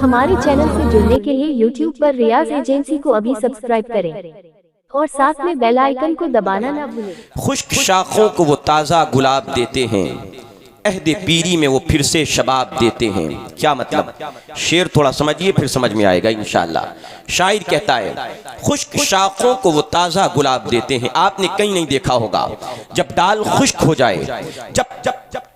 हमारे चैनल से जुड़ने के लिए YouTube पर रियाज एजेंसी को अभी सब्सक्राइब करें और साथ में बेल आइकन को दबाना ना भूलें। खुश्क शाखों को वो ताज़ा गुलाब देते हैं, अहद पीरी में वो फिर से शबाब देते हैं। क्या मतलब? शेर थोड़ा समझिए फिर समझ में आएगा इंशाअल्लाह। शायर कहता है, खुश्क शाखों को वो ताज़ा गुलाब देते हैं। आपने कहीं नहीं देखा होगा, जब डाल खुश्क हो जाए, जब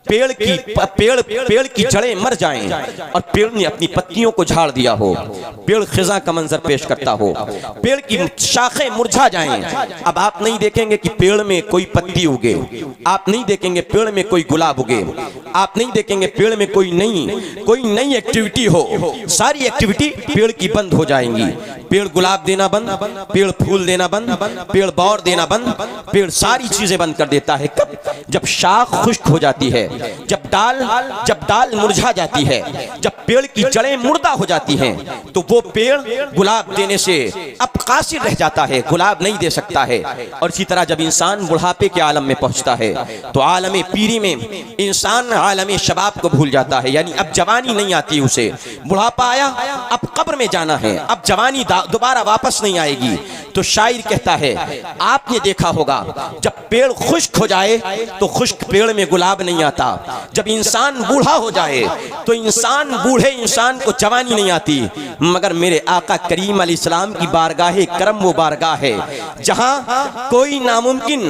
पेड़ की जड़ें मर जाएं और पेड़ ने अपनी पत्तियों को झाड़ दिया हो, पेड़ खिज़ा का मंजर पेश करता हो, पेड़ की शाखें मुरझा जाएं, अब आप नहीं देखेंगे कि पेड़ में कोई पत्ती उगे, आप नहीं देखेंगे पेड़ में कोई गुलाब उगे, आप नहीं देखेंगे पेड़ में कोई नई एक्टिविटी हो, सारी एक्टिविटी पेड़ की बंद हो जाएंगी। पेड़ गुलाब देना बंद, पेड़ फूल देना बंद, पेड़ बौर देना बंद, पेड़ सारी चीजें बंद कर देता है। कब? जब शाख खुश्क हो जाती है, जब डाल मुरझा जाती है, जब पेड़ की जड़ें मुर्दा हो जाती हैं, तो वो पेड़ गुलाब देने से अब कासिर रह जाता है, गुलाब नहीं दे सकता है। और इसी तरह जब इंसान बुढ़ापे के आलम में पहुंचता है तो आलम पीरी में इंसान आलम शबाब को भूल जाता है, यानी अब जवानी नहीं आती उसे। बुढ़ापा आया, अब कब्र में जाना है, अब जवानी दोबारा वापस नहीं आएगी। तो शायर कहता है, आपने देखा होगा जब पेड़ खुश्क हो जाए तो खुश्क पेड़ में गुलाब नहीं आता, जब इंसान बूढ़ा हो जाए तो बूढ़े इंसान को जवानी नहीं आती। मगर मेरे आका करीम अलैहिस्सलाम की बारगाह करम वो बारगाह है जहां कोई नामुमकिन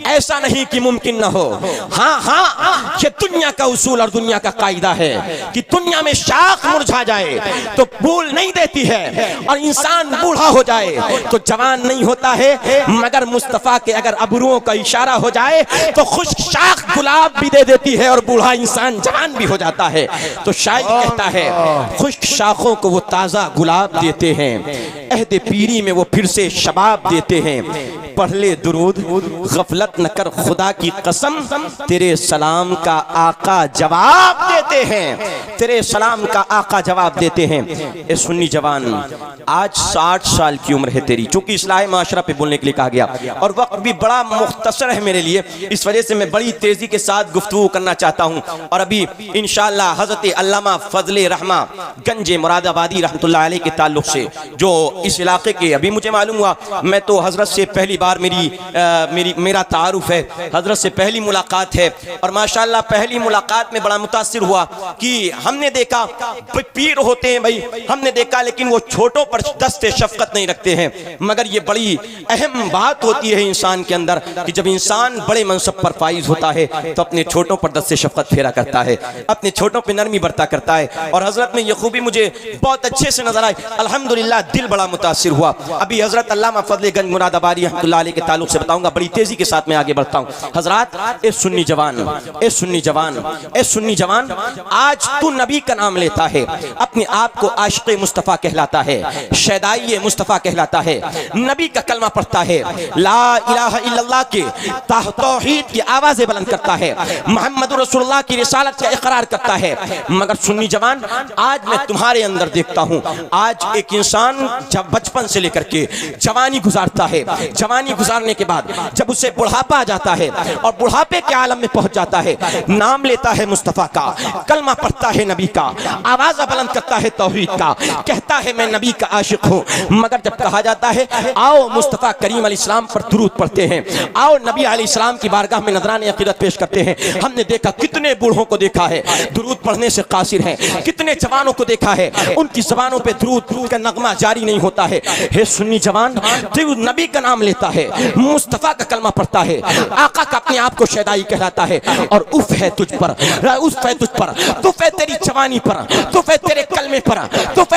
ऐसा नहीं कि मुमकिन ना हो। हाँ, ये दुनिया का उसूल और दुनिया का कायदा है कि दुनिया में शाख मुरझा जाए तो फूल नहीं देती है, और इंसान बूढ़ा हो जाए तो जवान नहीं होता है। मगर मुस्तफा के अगर अबरुओं का इशारा हो जाए तो खुश्क शाख गुलाब भी दे देती है और बूढ़ा इंसान जवान भी हो जाता है। तो शायर कहता है, खुश्क शाखों को वो ताज़ा गुलाब देते हैं, अहद पीरी में वो फिर से शबाब देते हैं। पढ़ ले दुरूद, गफलत न कर खुदा की कसम, तेरे सलाम का आका जवाब देते हैं, तेरे सलाम का आका जवाब देते हैं। ए सुन्नी जवान, आज 60 साल की उम्र है तेरी, चूंकि इस्लाह माशरा पे बोलने के लिए कहा गया और वक्त भी बड़ा मुख्तसर है मेरे लिए, इस वजह से मैं बड़ी तेजी के साथ गुफ्तगू करना चाहता हूँ। और अभी इंशाअल्लाह हजरत अल्लामा फजले रहमा गंजे मुरादाबादी रहमतुल्लाह अलैह के ताल्लुक से, जो इस इलाके के, अभी मुझे मालूम हुआ, मैं तो हजरत से पहली बार मेरा तारुफ है, हजरत से पहली मुलाकात है, और माशाअल्लाह पहली मुलाकात में बड़ा मुतासिर हुआ कि हमने देखा पीर होते हैं भाई, हमने देखा, लेकिन वो छोटों पर दस्ते शफकत नहीं रखते हैं। मगर ये बड़ी अहम बात होती है इंसान के अंदर कि जब इंसान बड़े मनसब पर फाइज होता है तो अपने छोटों पर दस्ते शफकत फेरा करता है, अपने छोटों पर नरमी बरता करता है। और हजरत में ये खूबी मुझे बहुत अच्छे से नजर आई, अल्हम्दुलिल्लाह दिल बड़ा मुतासिर हुआ। अभी हजरत अल्लामा फजले गंज मुरादाबादी रहमतुल्लाह अलैह के ताल्लुक से बताऊंगा, बड़ी तेजी के साथ मैं आगे बढ़ता हूँ। हजरत, ए सुन्नी जवान, ए सुन्नी जवान, ए सुन्नी जवान, आज तू नबी का नाम लेता है, अपने आप को आशिक़ मुस्तफ़ा कहलाता है, शैदाई मुस्तफ़ा कहलाता है, नबी का कलमा पढ़ता है, ला इलाहा इल्लल्लाह के तौहीद की आवाज़ें बुलंद करता है, मोहम्मद रसूलुल्लाह की रिसालत का इकरार करता है। मगर सुन्नी जवान, आज मैं तुम्हारे अंदर देखता हूँ, आज एक इंसान जब बचपन से लेकर के जवानी गुजारता है, जवानी गुजारने के बाद जब उसे बुढ़ापा आ जाता है और बुढ़ापे के आलम में पहुंच जाता है, नाम लेता है मुस्तफ़ा का, कलमा पढ़ता है नबी का, आवाज़ बुलंद करता है तौहीद का, कहता है मैं नबी का आशिक हूँ। मगर जब कहा जाता है आओ मुस्तफ़ा करीम अलैहिस्सलाम पर दुरूद पढ़ते हैं, आओ नबी अलैहिस्सलाम की बारगाह में नजराने अक़ीदत पेश करते हैं, हमने देखा कितने बूढ़ों को देखा है दुरूद पढ़ने से कासिर हैं, कितने जवानों को देखा है उनकी ज़बानों पे दुरूद का नगमा जारी नहीं होता है। हे सुन्नी जवान, तू नबी का नाम लेता है, मुस्तफ़ा का कलमा पढ़ता है, आका का अपने आप को शैदाई कहलाता है, और उफ है तुझ पर, उफ है तुझ पर, तुफ है तेरी जवानी पर, तुफ है तेरे कलमे पर, तुफ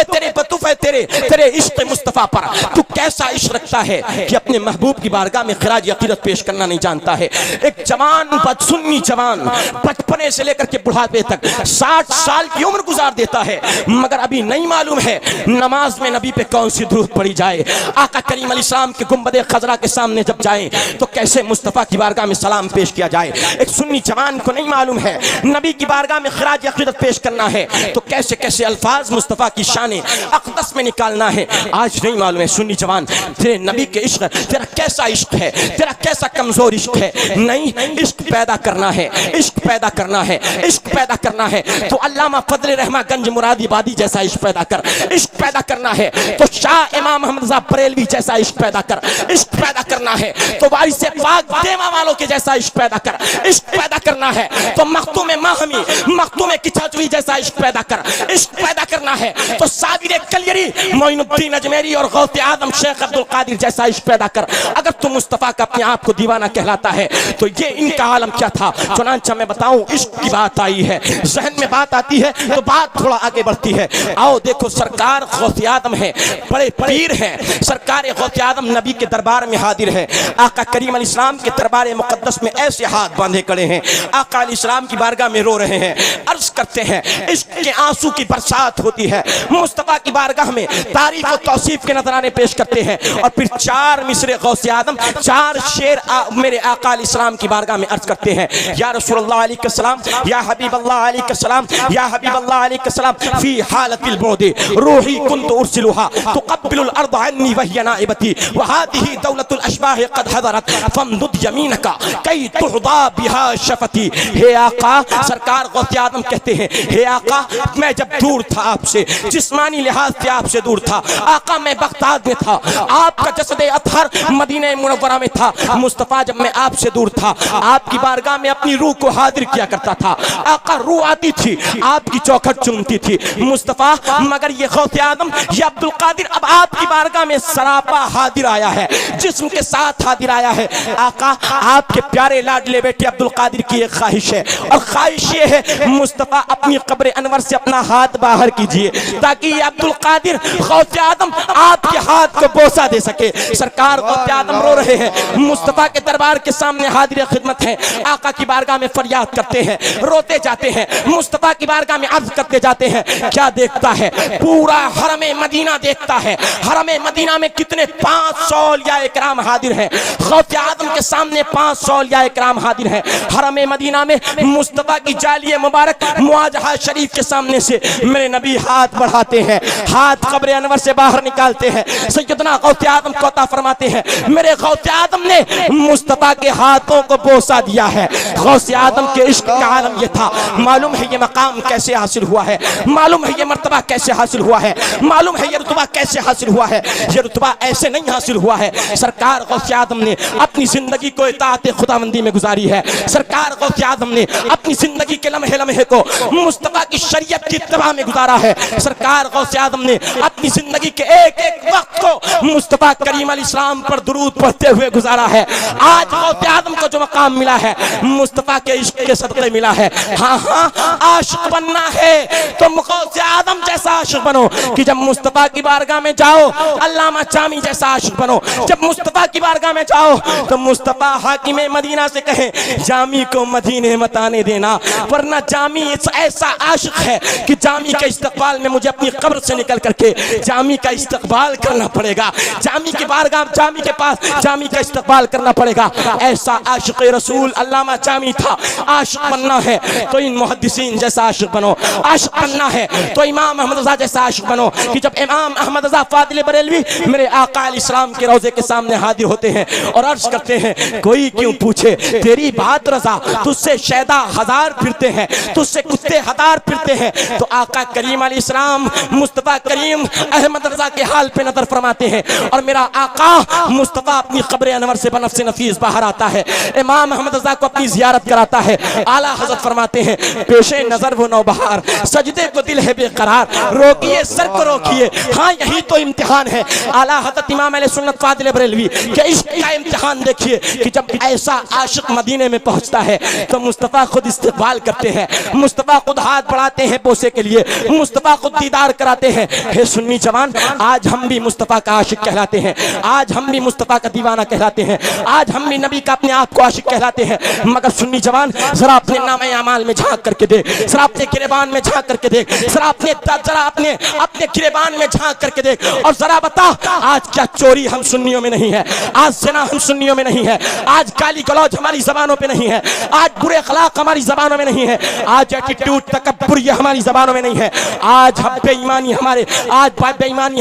है तेरे इश्क़ मुस्तफ़ा पर। तू कैसा इश्क़ रखता है कि अपने महबूब की बारगाह में खिराज अक़ीदत पेश करना नहीं जानता है। एक जवान, सुन्नी जवान, बचपने से लेकर के बुढ़ापे तक 60 साल की उम्र गुजार देता है, मगर अभी नहीं मालूम है नमाज में नबी पे कौन सी दुरूद पढ़ी जाए। आका करीम अलैहिस्सलाम के गुंबदे खजरा के सामने जब जाए तो कैसे मुस्तफ़ा की बारगाह में सलाम पेश किया जाए। एक सुन्नी जवान को नहीं मालूम है नबी की बारगाह में खराज अक़ीदत पेश करना है तो कैसे कैसे अल्फाज मुस्तफ़ा की शान अक़दस में निकालना है, आज नहीं मालूम है। सुन्नी जवान, तेरे नबी के इश्क, तेरा कैसा इश्क है, तेरा कैसा कमजोर इश्क है। नहीं, इश्क पैदा करना है, इश्क पैदा करना है, इश्क पैदा करना है तो अल्लामा फजल रहमा गंज मुरादाबादी जैसा इश्क पैदा कर। इश्क पैदा करना है तो शाह इमाम अहमद रज़ा बरेलवी जैसा इश्क पैदा कर। इश्क पैदा करना है तो वारिस पाक देवा वालों के जैसा इश्क पैदा कर। इश्क पैदा करना है तो मखतूम माहमी, मखतूम किचाचवी जैसा इश्क पैदा कर। इश्क पैदा करना है तो साबिर कलियरी, मोइनुद्दीन अजमेरी और गौसे आजम शेख अब्दुल कादिर जैसा इश्क पैदा कर। अगर तू मुस्तफ़ा का अपने आप को दीवाना कहलाता है तो ये इनका आलम क्या था। चुनांचा मैं बताऊं, इश्क की बात आई है, जहन में बात आती है तो बात थोड़ा आगे बढ़ती है। आओ देखो, सरकार गौसे आजम है, बड़े पीर हैं। सरकार गौसे आजम नबी के दरबार में हाजिर है। आका करीम अलैहिस्सलाम के दरबार मुक़द्दस में ऐसे हाथ बांधे खड़े हैं, आका अलैहिस्सलाम की बारगाह में रो रहे हैं, अर्ज करते हैं, इश्क के आंसू की बरसात होती है। मुस्तफ़ा की बारगाह में तारीफ और तौसीफ के नजराने पेश करते हैं और फिर 4 मिसरे गौसे आदम, 4 शेर मेरे आका अलैहिस्सलाम की बारगाह में अर्ज करते हैं, या रसूलल्लाह अलैहिस्सलाम, या हबीबल्लाह अलैहिस्सलाम, या हबीबल्लाह अलैहिस्सलाम, फी हालतिल बुअदी रूही कुन्तु उर्सिलुहा तुक़ब्बिलुल अर्द अन्नी वहिय नाइबती व हादिही दौलतुल अशबाह कद हज़रत फमदुद यमीनका कई तुहदा बिहा शफती। हे आका, सरकार गौसे आदम कहते हैं, हे आका, मैं जब दूर था आपसे, जिस्मानी लिहाज से आपसे दूर था, आका मैं बगदाद में था, आपका जसद अतहर मदीने मुनव्वरा में था। मुस्तफ़ा जब मैं आपसे दूर था, आपकी बारगाह में अपनी रूह को हाजिर किया करता था। आका रूह आती थी, आपकी चौखट चूमती थी। मुस्तफ़ा, मगर ये गौसे आदम, ये अब्दुल कादिर अब आपकी बारगाह में सरापा हाजिर आया है, जिस्म के साथ हाजिर आया है। आका, आपके प्यारे लाडले बेटे अब्दुल कादिर की एक ख्वाहिश है और ख्वाहिश ये है, मुस्तफ़ा अपनी कब्र अनवर से अपना हाथ बाहर कीजिए ताकि ये अब्दुल कादिर गौसे आदम आपके हाथ को बोसा दे सके। सरकार गौसे आदम रो रहे हैं, मुस्तफ़ा के दरबार के सामने हाजिर खिदमत है, आका की बारगाह में फरियाद करते हैं, रोते जाते हैं, मुस्तफ़ा की बारगाह में अर्ज करते जाते हैं। क्या देखता है? पूरा हरमे मदीना देखता है। हरमे मदीना में कितने 500 औलिया इकराम हाजिर हैं। गौसे आदम के सामने 500 औलिया इकराम हाजिर हैं। हरमे मदीना में मुस्तफ़ा की जालिए मुबारक मुआजहा शरीफ के सामने से मेरे नबी हाथ बढ़ाते हैं, हाथ कब्र अनवर से बाहर निकालते हैं। सैयदना गौसे आदम को अता फरमाते हैं, मेरे गौसे आदम ने मुस्तफ़ा के हाथों को बोसा दिया है। गौसे आदम के इश्क का आलम ये था। मालूम है ये मकाम कैसे हासिल हुआ है, मालूम है ये मर्तबा कैसे हासिल हुआ है, मालूम है ये रुतबा कैसे हासिल हुआ है। ये रुतबा ऐसे नहीं हासिल हुआ है, सरकार गौसे आदम ने अपनी जिंदगी को इताअत खुदाबंदी में गुजारी है। सरकार गौसे आदम ने अपनी जिंदगी के लम्हे लम्हे को मुस्तफ़ा की शरीयत की इत्तिबा में गुजारा है। सरकार गौसे आदम ने अपनी जिंदगी के एक एक वक्त को मुस्तफ़ा करीम अलैहिस्सलाम पर दुरूद पढ़ते हुए गुजारा है। आज गौसे आदम को जो मकाम मिला है, मुस्तफ़ा के इश्क के सदक़े मिला है। हाँ हाँ, आशिक बनना है तो गौसे आदम जैसा आशिक बनो कि जब मुस्तफ़ा की बारगाह में जाओ अल्लामा जामी जैसा आशिक बनो। जब मुस्तफ़ा की बारगाह में जाओ तो मुस्तफ़ा हाकिम मदीना से कहे, जामी को मदीने मत आने देना, वरना जामी ऐसा आशिक है कि जामी के इस्तकबाल में मुझे अपनी कब्र से निकल करके जामी का इस्तकबाल करना पड़ेगा। जामी की बारगाह, जामी के पास जामी का इस्तकबाल करना पड़ेगा। ऐसा आशिक रसूल अल्लामा जामी था। आशिक बनना है तो इन मुहद्दिसीन जैसा आशिक बनो। आशिक बनना है तो इमाम अहमद रज़ा जैसा आशिक बनो कि जब इमाम अहमद रज़ा फादिल बरेलवी मेरे आका अलैहिस्सलाम के रोज़े के सामने हाजिर होते हैं और अर्ज करते हैं, कोई क्यों पूछे तेरी बात रज़ा, तुझसे शैदा हजार फिरते हैं, तुझसे कुत्ते हजार फिरते हैं। तो आका करीम अलैहिस्सलाम मुस्तफ़ा करीम अहमद रज़ा के हाल पे नजर फरमाते हैं और मेरा आका मुस्तफ़ा अपनी कब्र अनवर से बनफ़्स नफीस बाहर आता है, इमाम अहमद रज़ा को अपनी ज़ियारत कराता है। आला हज़रत फरमाते हैं, पेशे नजर वो नौबहार, सजदे को दिल है बेकरार, रोकिए सर को रोकिए, हाँ यही तो इम्तिहान है। आला हज़रत इमाम अहले सुन्नत फादिल बरेलवी के इश्क का इम्तिहान देखिए कि जब ऐसा आशिक मदीने में पहुंचता है तो मुस्तफ़ा खुद इस्तकबाल करते हैं, मुस्तफ़ा खुद हाथ बढ़ाते हैं बोसे के लिए, मुस्तफ़ा को दीदार कराते हैं। हे सुन्नी जवान, आज हम भी मुस्तफ़ा का आशिक कहलाते हैं, आज हम भी मुस्तफ़ा का दीवाना कहलाते हैं, आज हम भी नबी का अपने आप को आशिक कहलाते हैं। मगर सुन्नी जवान, जरा अपने नामे अमाल में झांक करके देख, जरा अपने गिरेबान में झांक करके देख, जरा अपने गिरेबान में झांक करके देख, और जरा बता आज क्या चोरी हम सुन्नियों में नहीं है, आज ज़िना हम सुन्नियों में नहीं है, आज गाली गलौज हमारी ज़बानों पे नहीं है, आज बुरे अखलाक हमारी ज़बानों में नहीं है, आज एटीट्यूड तकब्बुर ये हमारी ज़बानों में नहीं है, आज हम बेईमानी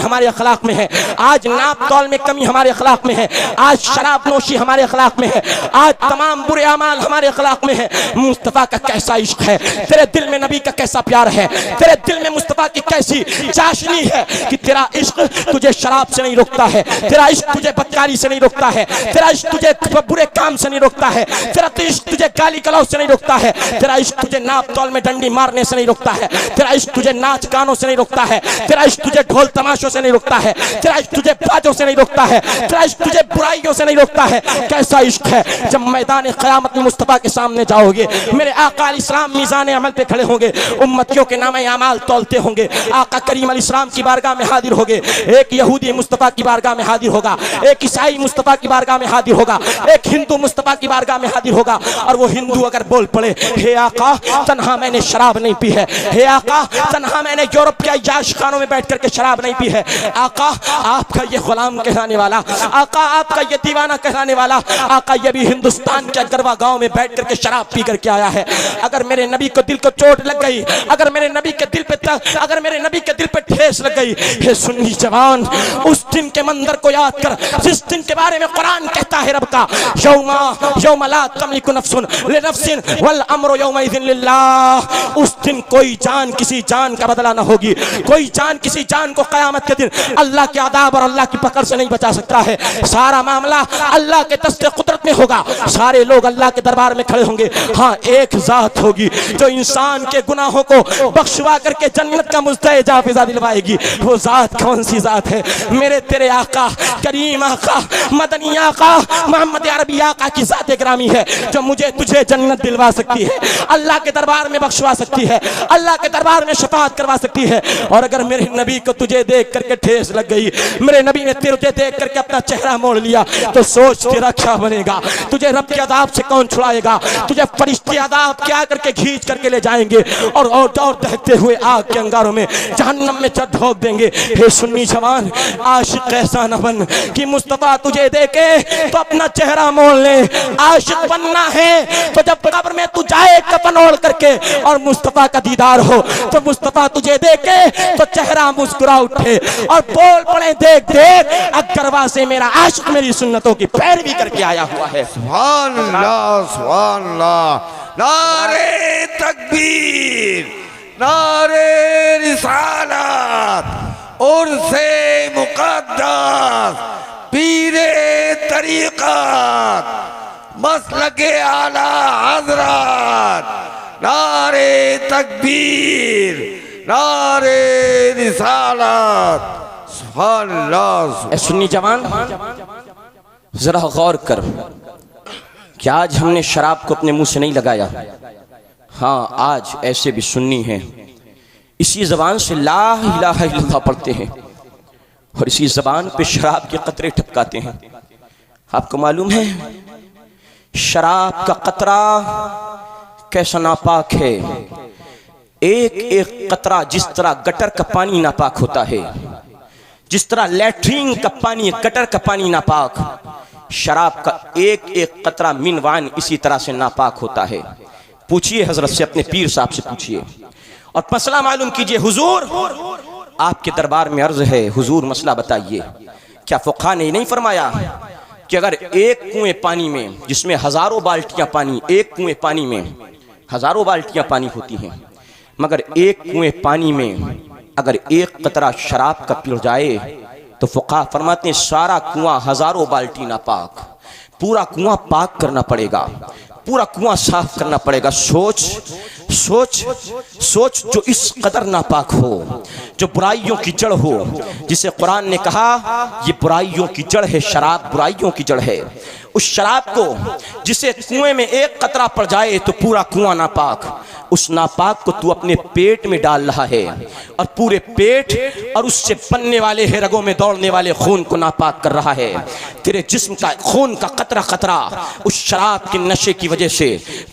हमारे अखलाक में है, आज नाप तौल में कमी हमारे अखलाक में है, आज शराब नोशी हमारे अखलाक में है, आज तमाम बुरे अमाल हमारे अखलाक में है। मुस्तफ़ा का कैसा इश्क है, तेरे दिल में नबी का कैसा प्यार है, तेरे दिल में मुस्तफ़ा की कैसी चाशनी है कि तेरा इश्क तुझे शराब से नहीं रोकता है, तेरा इश्क तुझे बदकारी से नहीं रोकता है, तेरा इश्क तुझे बुरे काम से नहीं रोकता है, तेरा इश्क तुझे गाली गलौज से नहीं रोकता है, तेरा इश्क तुझे नाप तौल में डंडी मारने से नहीं रोकता है, तेरा इश्क तुझे नाच गानों से नहीं रोकता है, तेरा इश्क तुझे ढोल तमाशों से नहीं रोकता है, तेरा इश्क तुझे बाजों से नहीं रोकता है, तेरा इश्क तुझे बुराइयों से नहीं रोकता है। कैसा इश्क है, जब मैदान क़यामत में मुस्तफ़ा के सामने जाओगे, मेरे आका इस्लाम मीज़ान अमल पे खड़े होंगे, उम्मतियों के नामे अमाल तौलते होंगे, आका करीम इस्लाम की बारगाह में हाजिर होगे, एक यहूदी मुस्तफ़ा की बारगाह में हाजिर होगा, एक ईसाई मुस्तफ़ा की बारगाह में हाजिर होगा, एक हिंदू मुस्तफ़ा की बारगाह में हाजिर होगा, और वो हिंदू अगर बोल पड़े, हे आका तन्हा मैंने शराब नहीं पी है, हे आका तन्हा मैंने यूरोप के अय्याश खानों में बैठ करके शराब नहीं पी है, आका आपका ये गुलाम कहलाने वाला, आका आपका ये दीवाना कहलाने वाला, आका ये भी हिंदुस्तान के गरवा गांव में बैठ करके शराब पी करके आया है। अगर मेरे नबी को दिल को चोट लग गई, अगर मेरे नबी के दिल पे ठेस लग गई, हे सुन्नी जवान, उस दिन के मंजर को याद कर जिस दिन के बारे में कुरान कहता है रब का, यौमा ला तमलिकु नफ्सुन लिनफ्सिन वल अम्रु यौमइज़िन लिल्लाह। उस दिन कोई जान किसी जान का बदला ना होगी, कोई जान किसी जान को क़यामत के दिन अल्लाह के अज़ाब और अल्लाह की पकड़ से नहीं बचा सकता है। सारा मामला अल्लाह के दस्ते कुदरत में होगा, सारे लोग अल्लाह के दरबार में खड़े होंगे। हाँ, एक ज़ात होगी जो इंसान के गुनाहों को बख्शवा करके जन्नत का मुस्तहक़ जाफ़िज़ा दिलवाएगी। वो ज़ात कौन सी ज़ात है? मेरे तेरे आका करीम आका मदनी आका मोहम्मद अरबी आका की ज़ात गिरामी है, जो मुझे तुझे जन्नत दिलवा सकती है, अल्लाह के दरबार में बख्शवा सकती है, अल्लाह के दरबार में शफाअत करवा सकती है। और अगर मेरे नबी को तुझे देख करके ठेस लग गई, मेरे नबी ने तुझे देख करके अपना चेहरा मोड़ लिया, तो सोच तेरा क्या बनेगा? तुझे रब के अज़ाब से कौन छुड़ाएगा? तुझे फरिश्ते अज़ाब क्या करके खींच करके ले जाएंगे और दहकते हुए आग के अंगारों में जहन्नम में झोंक देंगे। हे सुन्नी जवान, आशिक ऐसा न बन कि मुस्तफ़ा तुझे देखे तो अपना चेहरा मोड़ ले। आशिक बनना है तो जब कब्र में तू जाए कफन ओढ़ करके और मुस्तफ़ा का दीदार हो, तो मुस्तफ़ा तुझे देखे तो चेहरा मुस्कुरा उठे और बोल पड़े, देख देख अगरवा से मेरा आशिक मेरी सुन्नतों की पैरवी करके आया हुआ है। सुभान अल्लाह, सुभान अल्लाह। नारे तकबीर, नारे रिसालत, उर्से मुक़द्दस, पीरे तरीक़त, मसलके आला हज़रत, नारे तकबीर, नारे रिसालत। सुभान अल्लाह। सुन्नी जवान, जरा गौर कर, क्या आज हमने शराब को अपने मुंह से नहीं लगाया? हाँ, आज ऐसे भी सुन्नी हैं, इसी ज़बान से ला इलाहा इल्लल्लाह पढ़ते हैं और इसी ज़बान पे शराब के कतरे टपकाते हैं। आपको मालूम है शराब का कतरा कैसा नापाक है? एक एक कतरा जिस तरह गटर का पानी नापाक होता है, जिस तरह लैट्रीन का पानी गटर का पानी नापाक, शराब का एक एक कतरा मिनवान इसी तरह से नापाक होता है। पूछिए हजरत से, अपने पीर साहब से पूछिए और मसला मालूम कीजिए। हुजूर, आपके दरबार में अर्ज है, हुजूर मसला बताइए। क्या फुक़हा ने नहीं फरमाया कि अगर एक कुएं पानी में, जिसमें हजारों बाल्टियां पानी, एक कुएं पानी में हजारों बाल्टियां पानी होती हैं, मगर एक कुएं पानी में अगर एक कतरा शराब का पिल जाए तो फुक़हा फरमाते हैं सारा कुआं हजारों बाल्टी नापाक, पूरा कुआं पाक करना पड़ेगा, पूरा कुआं साफ करना पड़ेगा। सोच सोच सोच, जो इस कदर नापाक हो, जो बुराइयों की जड़ हो, जिसे कुरान ने कहा ये बुराइयों की जड़ है, शराब बुराइयों की जड़ है, उस शराब को जिसे कुएं में एक कतरा पड़ जाए तो पूरा कुआं नापाक, उस नापाक को तू अपने पेट में डाल रहा है और पूरे पेट और उससे बनने वाले रगों में दौड़ने वाले खून को नापाक कर रहा है। तेरे जिस्म का खून का कतरा कतरा उस शराब के नशे की वजह से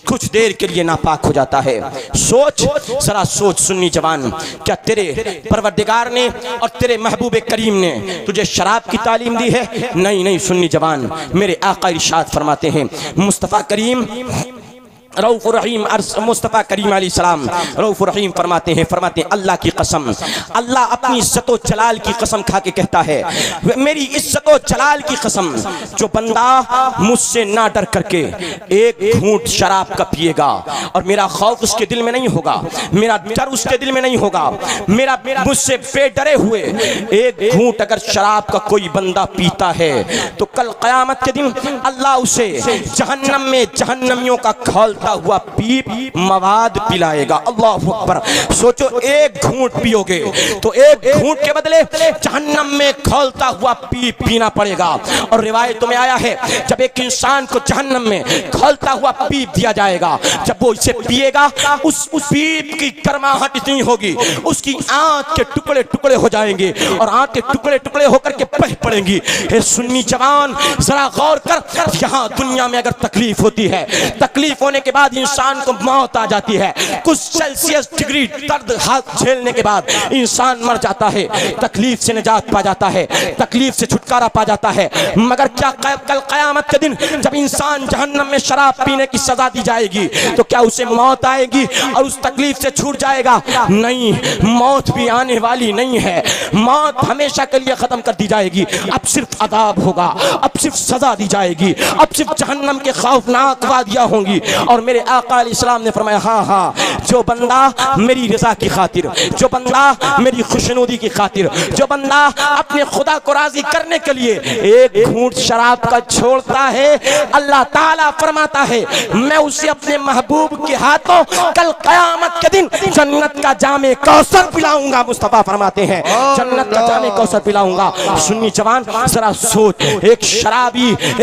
कुछ देर के लिए नापाक हो जाता है। सोच, जरा सोच सुन्नी जवान, क्या तेरे परवरदिगार ने और तेरे महबूब करीम ने तुझे शराब की तालीम दी है? नहीं नहीं सुन्नी जवान, मेरे आका इरशाद फरमाते हैं, मुस्तफ़ा करीम रऊफ रहीम मुस्तफ़ा करीम अलैहिस्सलाम रऊफ रहीम फरमाते हैं अल्लाह की कसम, अल्लाह अपनी इज्जत व जलाल की कसम खा के कहता है, मेरी इज्जत व जलाल की कसम, जो बंदा मुझसे ना डर करके एक घूंट शराब का पिएगा और मेरा खौफ उसके दिल में नहीं होगा, मेरा डर उसके दिल में नहीं होगा, मेरा मुझसे बेडरे हुए एक घूंट अगर शराब का कोई बंदा पीता है तो कल क़यामत के दिन अल्लाह उसे जहन्नम में जहन्नमियों का खौलता हुआ पीप मवाद पिलाएगा। अल्लाहु अकबर। सोचो, एक घूंट पियोगे तो एक घूंट के बदले जहन्नम में खौलता हुआ पीप पीना पड़ेगा। और रिवायतों में आया है, जब एक इंसान को जहन्नम में खौलता हुआ पीप दिया जाएगा, जब वो इसे पिएगा उस पीप की गर्माहट इतनी होगी, उसकी आंख के टुकड़े टुकड़े हो जाएंगे और आंख के टुकड़े टुकड़े होकर के बह पड़ेंगी। हे सुन्नी जवान, जरा गौर कर, यहाँ दुनिया में अगर तकलीफ होती है, तकलीफ होने के बाद इंसान को मौत आ जाती है, कुछ सेल्सियस डिग्री दर्द हाथ झेलने के बाद इंसान मर जाता है, तकलीफ से निजात पा जाता है, तकलीफ से छुटकारा पा जाता है। मगर क्या कल क़यामत के दिन जब इंसान जहन्नम में शराब पीने की सजा दी जाएगी तो क्या उसे मौत आएगी और उस तकलीफ से छूट जाएगा? नहीं, मौत भी आने वाली नहीं है, मौत हमेशा के लिए खत्म कर दी जाएगी। अब सिर्फ अदाब होगा, अब सिर्फ सजा दी जाएगी, अब सिर्फ जहन्नम के खौफनाक वादियां होंगी। और मेरे आका अलैहिस्सलाम ने फरमाया, हाँ, जो बंदा मेरी रजा की खातिर, जो बंदा मेरी खुशनुदी की खातिर, जो बंदा अपने खुदा को राजी करने के लिए एक घूंट शराब का छोड़ता है, अल्लाह ताला फरमाता है मैं उसे अपने महबूब के हाथों कल क़यामत के दिन जन्नत का जामे कौसर पिलाऊंगा। मुस्तफ़ा फरमाते हैं जन्नत का जामे कौसर पिलाऊंगा। सुन्नी जवान, जरा सोच, एक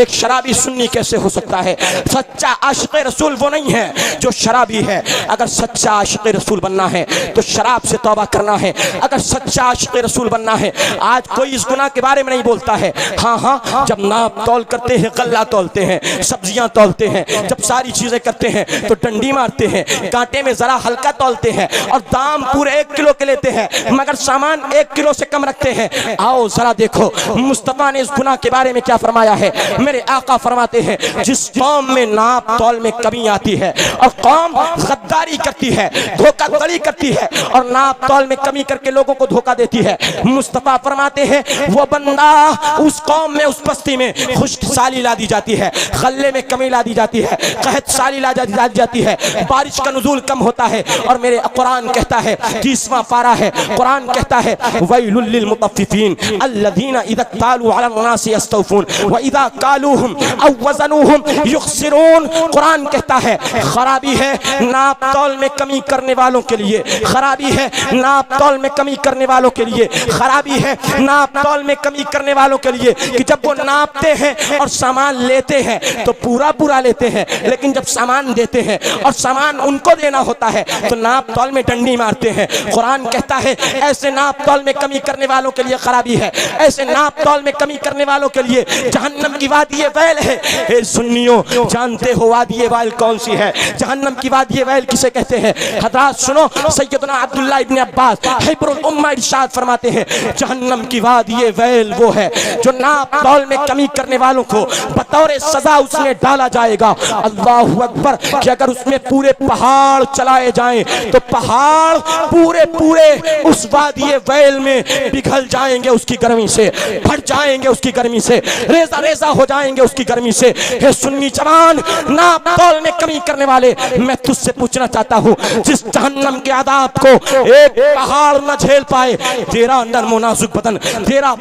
शराबी सुन्नी कैसे हो सकता है? सच्चा आशिक़ रसूल वो नहीं है जो शराबी है। अगर सच्चा आशिक़ रसूल बनना है तो शराब से तौबा करना है। अगर सच्चा आशिक़ रसूल बनना है, आज कोई इस गुनाह के बारे में नहीं बोलता है। हाँ, जब नाप तौल करते हैं, गल्ला तौलते हैं, सब्जियां तौलते हैं, जब सारी चीजें करते हैं तो डंडी मारते हैं, कांटे में जरा हल्का तौलते हैं और दाम पूरे 1 किलो के लेते हैं, मगर सामान 1 किलो से कम रखते हैं। आओ जरा देखो मुस्तफ़ा ने इस गुनाह के बारे में क्या फरमाया है। मेरे आका फरमाते हैं, जिस कौम में नाप तौल में कमी आती है और कौम गद्दारी करती है, धोखाधड़ी करती है और नाप तौल में कमी करके लोगों को धोखा देती है, मुस्तफ़ा फरमाते हैं वो बंदा, उस कौम में, उस बस्ती में खुश्क साली ला दी जाती है, गल्ले में कमी ला दी जाती है, कहत साली ला दी जाती है, बारिश का नुज़ूल कम होता है। और मेरे कुरान कहता है, 30वां पारा है, कुरान कहता है वैलुल लिल मुतफ्फिफीन अल्लज़ीना इज़ा तालू अला अन्नासी यस्तौफून व इज़ा कालूहुम औ वज़नूहुम युखसिरून। कुरान कहता है खराबी है नाप तौल में कमी करने वालों के लिए, खराबी है नाप तौल में कमी करने वालों के लिए, खराबी है नाप तौल में कमी करने वालों के लिए कि जब वो नापते हैं और सामान लेते हैं तो पूरा लेते हैं, लेकिन जब सामान देते हैं और सामान उनको देना होता है तो नाप तौल में डंडी मारते हैं। कुरान कहता है ऐसे नाप तौल में कमी करने वालों के लिए खराबी है, ऐसे नाप तौल में कमी करने वालों के लिए जहन्नम की वादी वैल है। ए सुन्नियों, जानते हो वादी वैल कौन सी है? जहन्नम की वादी वैल किसे कहते हैं? हज़रात सुनो, सैयदना अब्दुल्लाह इब्न अब्बास हिब्रुल उम्मा इरशाद फरमाते हैं जहन्नम की वादी वैल वो है जो नाप तौल में कमी करने वालों को बतौर सजा उसमें डाला जाएगा। अल्लाहु अकबर। कि अगर उसमें पूरे पहाड़ चलाए जाएं तो पहाड़ पूरे उस वादी वैल में पिघल जाएंगे, उसकी गर्मी से फट जाएंगे, उसकी गर्मी से रेजा हो जाएंगे, उसकी गर्मी से। हे सुन्नी जवान, नाप तौल में कमी करने वाले, मैं तुझसे पूछना चाहता हूँ, जिस जहन्नम के आदाब को एक पहाड़ न झेल पाए, तेरा नर्म नाजुक बदन, तेरा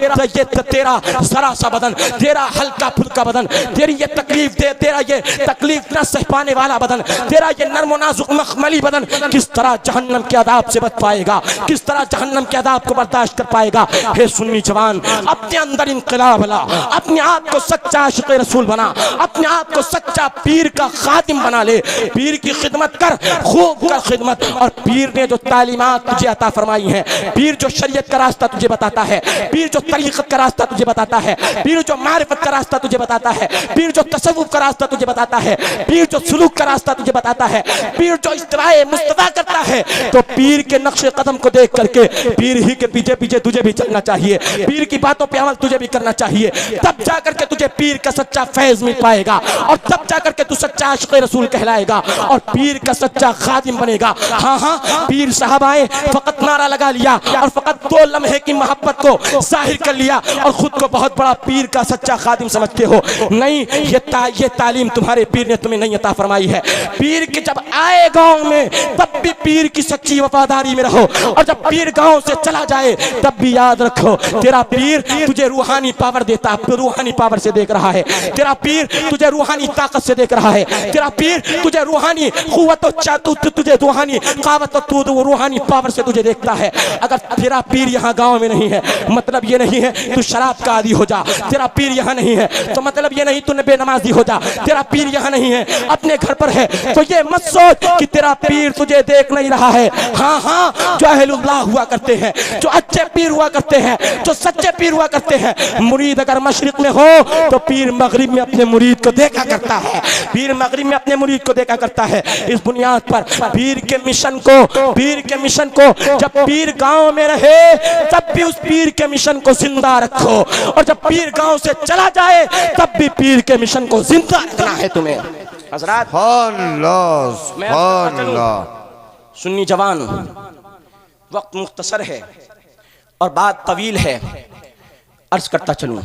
जरा सा बदन, तेरा हल्का फुल्का बदन, तेरी ये तकलीफ दे, तेरा ये तकलीफ न सह पाने वाला बदन, तेरा ये नर्म नाजुक मखमली बदन किस तरह जहन्नम के आदाब से बच पाएगा, किस तरह जहन्नम के आदाब को बर्दाश्त कर पाएगा। हे सुन्नी जवान, अपने अंदर इंकलाब ला, अपने आप को सच्चा आशिक रसूल बना, अपने आप को सच्चा पीर का खातिम बना ले, पीर की खिदमत कर, खूब कर खिदमत। और पीर ने जो तालीमात तुझे अता फरमाई हैं, पीर जो शरीयत का रास्ता तुझे बताता है, पीर जो तरीक़त का रास्ता तुझे बताता है, पीर जो मारिफत का रास्ता तुझे बताता है, पीर जो तसव्वुफ का रास्ता तुझे बताता है, पीर जो सुलूक का रास्ता तुझे बताता है, पीर जो इत्तिबाए मुस्तफा करता है, तो पीर के नक्शे कदम को देख करके पीर ही के पीछे पीछे तुझे भी चलना चाहिए, पीर की बातों पे अमल तुझे भी करना चाहिए। तब जाकर के तुझे पीर का सच्चा फैज मिल पाएगा, और तब जाकर के तू सच्चा आशिक़ रसूल कहलाएगा और पीर का सच्चा खादिम बनेगा। हाँ हाँ, पीर साहब आए, फकत नारा लगा लिया और फकत 2 लम्हे की मोहब्बत को जाहिर कर लिया और खुद को बहुत बड़ा पीर का सच्चा खादिम समझते हो। नहीं, ये तालीम तुम्हारे पीर ने तुम्हें नहीं अता फरमाई है। पीर के जब आए गांव में तब भी पीर की सच्ची वफादारी में रहो, और जब पीर गांव से चला जाए तब भी याद रखो, तेरा पीर तुझे रूहानी पावर देता, रूहानी पावर से देख रहा है, तेरा पीर तुझे रूहानी ताकत से देख रहा है, तेरा पीर तुझे रूहानी कुव्वत तुझे रूहानी कावत रूहानी पावर से तुझे देखता है। अगर तेरा पीर यहाँ गांव में नहीं है, मतलब ये नहीं है तू शराब का आदी हो जा, तेरा पीर यहाँ नहीं है तो मतलब ये नहीं तू बेनमाजी हो जा, तेरा पीर यहाँ नहीं है, अपने घर पर है, तो ये मत सोच कि तेरा पीर तुझे देख नहीं रहा है। हाँ हाँ, जो अहलुल्लाह हुआ करते हैं, जो अच्छे पीर हुआ करते हैं, जो सच्चे पीर हुआ करते हैं, मुरीद अगर मशरिक में हो तो पीर मगरिब में अपने मुरीद को देखा करता है, पीर मगरिब में अपने मुरीद को देखा करता है। इस बुनियाद पर पीर के मिशन को जब पीर गांव में रहे तब भी उस पीर के मिशन को जिंदा रखो, और जब पीर गांव से चला जाए तब भी पीर के मिशन को जिंदा रखना है तुम्हें। हजरात, सुन्नी जवान, वक्त मुख्तसर है और बात तवील है, अर्ज करता चलूं।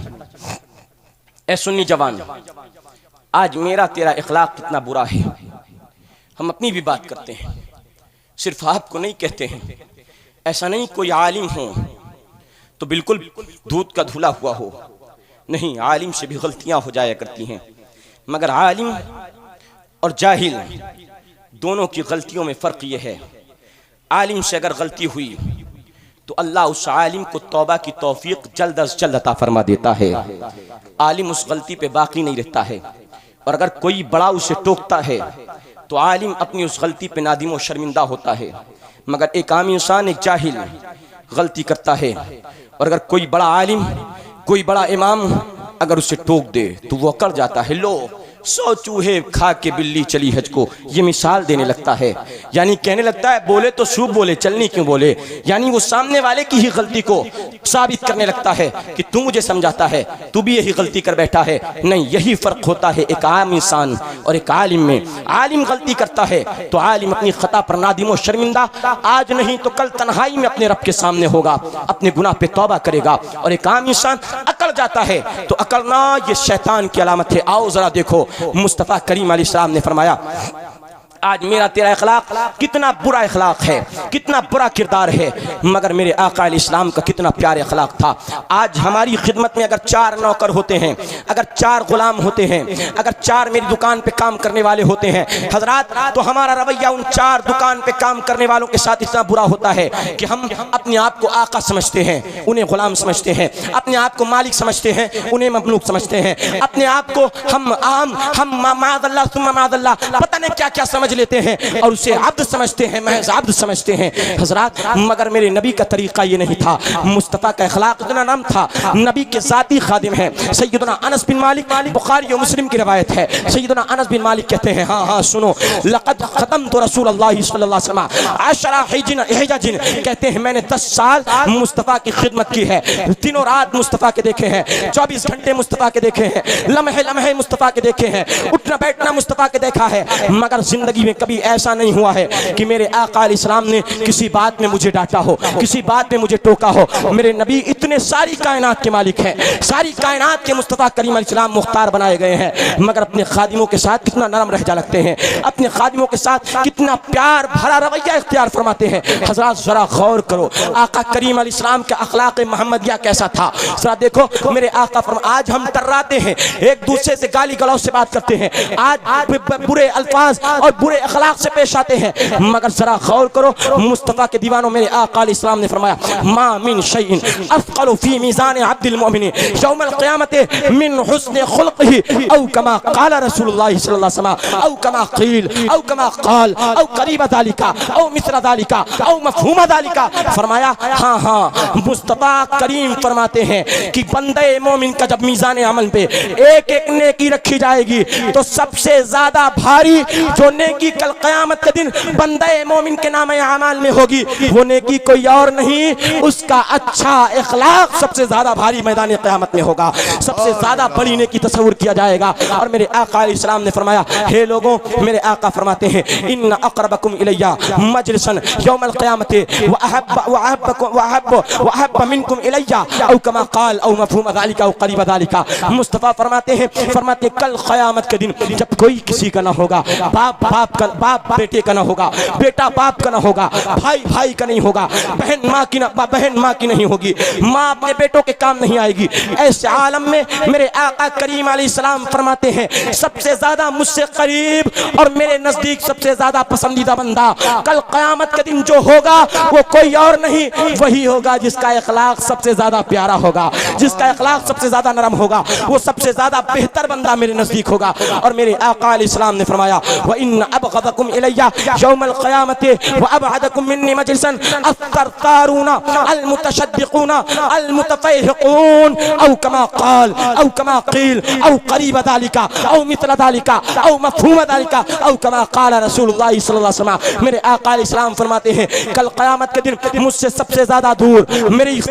ए सुन्नी जवान, आज मेरा तेरा इखलाक कितना बुरा है। हम अपनी भी बात करते हैं, सिर्फ आपको नहीं कहते हैं। ऐसा नहीं कोई आलिम हो तो बिल्कुल दूध का धुला हुआ हो, नहीं, आलिम से भी गलतियां हो जाया करती हैं, मगर आलिम और जाहिल दोनों की गलतियों में फ़र्क यह है, आलिम से अगर गलती हुई तो अल्लाह उस आलिम को तौबा की तौफीक जल्द अज जल्द अता फरमा देता है। आलिम उस गलती पे बाकी नहीं रहता है, और अगर कोई बड़ा उसे टोकता है तो आलिम अपनी उस गलती पे नादिम और शर्मिंदा होता है। मगर एक आम इंसान, एक जाहिल गलती करता है, और अगर कोई बड़ा आलिम, कोई बड़ा इमाम अगर उसे टोक दे तो वो अकड़ जाता है। लो, 100 चूहे खा के बिल्ली चली हज को, ये मिसाल देने लगता है, यानी कहने लगता है बोले तो शुभ बोले, चलनी क्यों बोले, यानी वो सामने वाले की ही गलती को साबित करने लगता है कि तू मुझे समझाता है, तू भी यही गलती कर बैठा है। नहीं, यही फर्क होता है एक आम इंसान और एक आलिम में। आलिम गलती करता है तो आलिम अपनी खता पर नादिम और शर्मिंदा, आज नहीं तो कल तन्हाई में अपने रब के सामने होगा, अपने गुनाह पे तौबा करेगा। और एक आम इंसान अकड़ जाता है तो अकड़ना ये शैतान की अलामत है। आओ जरा देखो, मुस्तफ़ा करीम अलैहिस्सलाम ने फरमाया, आज मेरा तेरा इखलाक कितना बुरा इखलाक है, कितना बुरा किरदार है, मगर मेरे आका अलैहिस्सलाम का कितना प्यारा इखलाक था। आज हमारी खिदमत में अगर 4 नौकर होते हैं, अगर 4 गुलाम होते हैं, अगर 4 मेरी दुकान पे काम करने वाले होते हैं हजरात, तो हमारा रवैया उन 4 दुकान पे काम करने वालों के साथ इतना बुरा होता है कि हम अपने आप को आका समझते हैं, उन्हें गुलाम समझते हैं, अपने आप को मालिक समझते हैं, उन्हें ममलूक समझते हैं, अपने आप को हम मादल्ला सुम्मा मादल्ला पता नहीं क्या क्या समझ लेते हैं और उसे अब्द समझते हैं, महज अब्द समझते हैं हजरात। मगर मेरे नबी का तरीका ये नहीं था, मुस्तफ़ा का इखलाक इतना नाम था, नबी के ज़ाती खादिम हैं सैयदना अनस बिन मालिक, बुखारी और मुस्लिम की रवायत है। सैयदना अनस बिन मालिक कहते हैं, हाँ हाँ सुनो, लक़द ख़तमतु रसूलुल्लाह सल्लल्लाहु अलैहि वसल्लम अशरा हिजजिन, कहते हैं मैंने 10 साल मुस्तफ़ा की खिदमत की है, दिनों रात मुस्तफ़ा के देखे हैं, 24 घंटे मुस्तफ़ा के देखे हैं, लम्हे लम्हे मुस्तफ़ा के देखे हैं, उठना बैठना मुस्तफ़ा के देखा है, मगर जिंदगी जिंदगी में कभी ऐसा नहीं हुआ है कि मेरे आका इस्लाम ने किसी बात में मुझे डांटा हो, किसी बात में मुझे टोका हो। मेरे नबी इतने सारी कायनात के मालिक हैं, सारी कायनात के मुस्तफ़ा करीम अलैहिस्सलाम मुख्तार बनाए गए हैं, मगर अपने खादिमों के साथ कितना नरम रह जा लगते हैं, अपने खादिमों के साथ कितना प्यार भरा रवैया इख्तियार फरमाते हैं। हज़रात जरा गौर करो, आका करीम अलैहिस्सलाम का अखलाक महमदिया कैसा था। जरा देखो मेरे आका आज हम टर्राते हैं, एक दूसरे से गाली गलौज से बात करते हैं, आज बुरे अल्फाज और बुरे अखलाक से पेश आते हैं, मगर जरा गौर करो मुस्तफ़ा के दीवानों मेरे आका अलैहिस्सलाम ने फरमाया मा मिन शैइन अफ़क़लु फ़ी मीज़ान अब्दिल मुमिन यौमल क़ियामति मिन हुस्नि खुल्क़िही औ कमा क़ाल रसूलुल्लाह सल्लल्लाहु अलैहि वसल्लम औ कमा क़ील औ कमा क़ाल औ क़रीब ज़ालिका औ मिस्ल ज़ालिका औ मफ़हूम ज़ालिका। फरमाया हाँ हाँ, मुस्तफ़ा करीम फरमाते हैं कि बंदे मोमिन का जब मीज़ान अमल पे एक एक नेकी रखी जाएगी तो सबसे ज्यादा भारी जो नेकी कल क़यामत के दिन बंदे मोमिन के नाम अमाल में होगी वो नेकी कोई और नहीं, उसका अच्छा इखलाक सबसे ज्यादा भारी मैदान क़यामत में होगा, सबसे ज्यादा बड़ी नेकी तस्वुर किया जाएगा। और मेरे आका अलैहिस्सलाम ने फरमाया हे लोगों, मेरे आका फरमाते हैं इन्ना अक़रबकुम इलैया मजलिसन यौमल क़यामति व अहब्ब मिनकुम इलैया औ कमा क़ाल औ मफ़हूम ज़ालिका औ क़रीब ज़ालिका। मुस्तफ़ा फरमाते कल क़यामत के दिन जब कोई किसी का ना होगा, बाप बेटे का ना होगा, बेटा बाप का ना होगा, भाई भाई का नहीं होगा, बहन माँ की नहीं होगी, माँ अपने बेटों के काम नहीं आएगी। ऐसे आलम में मेरे आका करीम अलैहिस्सलाम फरमाते हैं सबसे ज्यादा मुझसे करीब और मेरे नजदीक सबसे ज्यादा पसंदीदा बंदा कल क़यामत के दिन जो होगा वो कोई और नहीं, वही होगा जिसका इखलाक सबसे ज्यादा प्यारा होगा, जिसका इखलाक सबसे ज्यादा नरम होगा, वो सबसे ज्यादा बेहतर बंदा मेरे नजदीक होगा। और मेरे आका अलैहिस्सलाम ने फरमाया व इन अबग़दकुम इलैया यौमल क़यामति व अबअदकुम मिन्नी मजलिसन अत्तरतारूना अल मुतशद्दिक़ूना अल मुतफ़ैहिक़ून औ कमा क़ाल औ कमा क़ील औ क़रीब ज़ालिका औ मिस्ल ज़ालिका औ मफ़हूम ज़ालिका औ कमा क़ाल रसूलुल्लाह सल्लल्लाहु अलैहि वसल्लम। मेरे आका अलैहिस्सलाम फरमाते हैं कल क़यामत के दिन मुझसे सबसे ज्यादा दूर, मेरी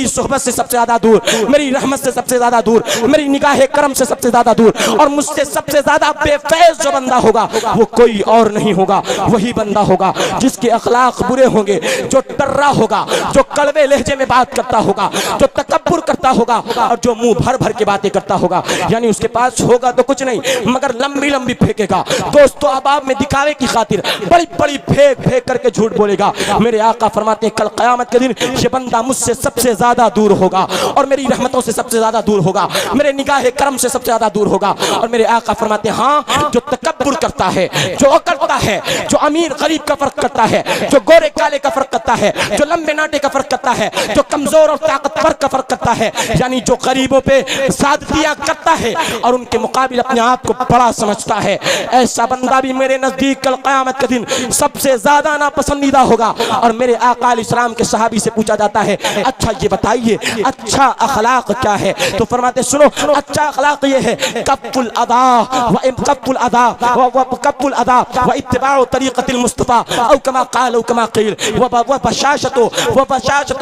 सोहबत से सबसे ज्यादा दूर, मेरी रहमत से सबसे ज्यादा दूर, मेरी निगाह करम से सबसे ज्यादा दूर और मुझसे सबसे ज्यादा बेफैज जो बंदा होगा वो कोई और नहीं होगा, वही बंदा होगा जिसके अखलाक बुरे होंगे, जो टर्रा होगा, जो कड़वे लहजे में बात करता होगा, जो तकब्बुर करता होगा और जो मुंह भर भर के बातें करता होगा। यानी उसके पास होगा तो कुछ नहीं मगर लंबी लंबी फेंकेगा, दोस्तों अहबाब में दिखावे की खातिर बड़ी बड़ी फेंक फेंक करके झूठ बोलेगा। मेरे आका फरमाते हैं कल क़यामत के दिन ये बंदा मुझसे सबसे ज्यादा दूर होगा और मेरी रहमतों से सबसे ज्यादा दूर होगा, मेरे निगाह करम से सबसे ज्यादा दूर होगा। और मेरे आका फरमाते हैं हाँ, जो तकब्बुर करता है, जो करता है, जो अमीर गरीब का फर्क करता है, जो गोरे काले का फर्क करता है, जो लंबे नाटे का फर्क करता है, जो कमजोर और ताकतवर का फर्क करता है, यानी जो गरीबों पे ज़्यादतियां करता है और उनके मुकाबले अपने आप को बड़ा समझता है, ऐसा बंदा भी मेरे नजदीक कल क़यामत के दिन सबसे ज्यादा नापसंदीदा होगा। और मेरे आका अलैहिस्सलाम के सहाबी से पूछा जाता है अच्छा ये बताइए अच्छा अखलाक क्या है, तो फरमाते सुनो अच्छा अखलाक ये है कफ़्फ़ुल अदा व इत्तिबाउ तरीक़तिल मुस्तफ़ा औ कमा क़ाल औ कमा क़ील व बशाशतु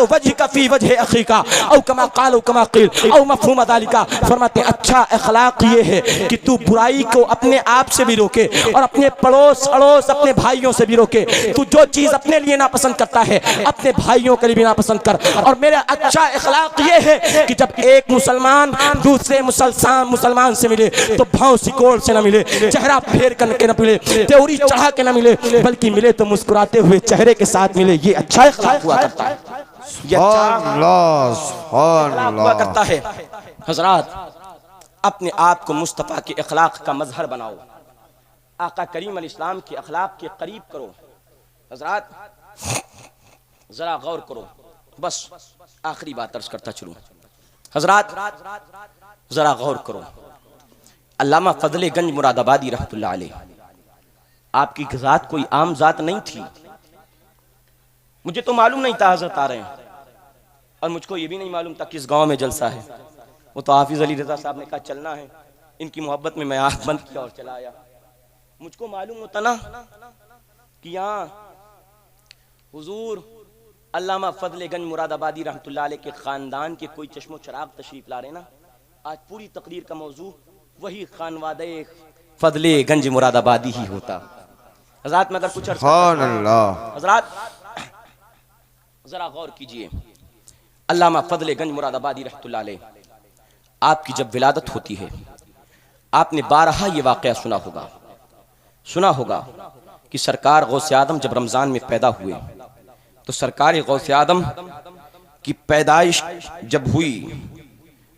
वजहिका फ़ी वजहि अख़ीका औ कमा क़ाल औ कमा क़ील औ मफ़हूम ज़ालिका। फरमाते अच्छा अखलाक ये है कि तू बुराई को अपने आप से भी रोके और अपने पड़ोस अड़ोस अपने भाइयों से भी रोके, तू जो चीज़ अपने लिए नापसंद करता है अपने भाइयों के लिए भी नापसंद कर। और मेरा अच्छा अखलाक ये है कि जब एक मुसलमान दूसरे मुसलमान से मिले तो भाव सिकोड़ से न मिले, चेहरा फेर करके न मिले, त्योरी चढ़ा के न मिले, बल्कि मिले तो मुस्कुराते हुए चेहरे के साथ मिले। ये अच्छा अखलाक हुआ करता है, ये अच्छा हुआ करता है। हज़रात अपने आप को मुस्तफ़ा के अखलाक का मजहर बनाओ, आका करीम अलैहिस्सलाम के अखलाक के करीब करो। हज़रात जरा गौर करो, बस आखिरी बात अर्ज करता चलूं। हज़रात जरा गौर करो, अल्लामा फजले गंज मुरादाबादी रहमतुल्लाह अलैह, आपकी ज़ात कोई आम ज़ात नहीं थी। मुझे तो मालूम नहीं था हज़रत आ रहे हैं और मुझको ये भी नहीं मालूम था किस गांव में जलसा है। वो तो हाफिज़ अली रज़ा साहब ने कहा चलना है, इनकी मोहब्बत में मैं आँख बंद किया और चला आया। मुझको मालूम होता ना कि यहाँ हुजूर अल्लामा फजले गंज मुरादाबादी रहमतुल्लाह अलैह के ख़ानदान के कोई चश्मो चराग तशरीफ़ ला रहे ना, आज पूरी तकरीर का मौजू वही खानवादे फजले गंज मुरादाबादी ही होता। हज़रात मैं अगर कुछ सुभान अल्लाह। हज़रात जरा गौर कीजिए, अल्लामा फजले गंज मुरादाबादी रहमतुल्लाह अलैह, आपकी जब विलादत होती है, आपने बारहा ये वाक़या सुना होगा कि सरकार गौसे आदम जब रमज़ान में पैदा हुए तो सरकार गौसे आदम की पैदाइश जब हुई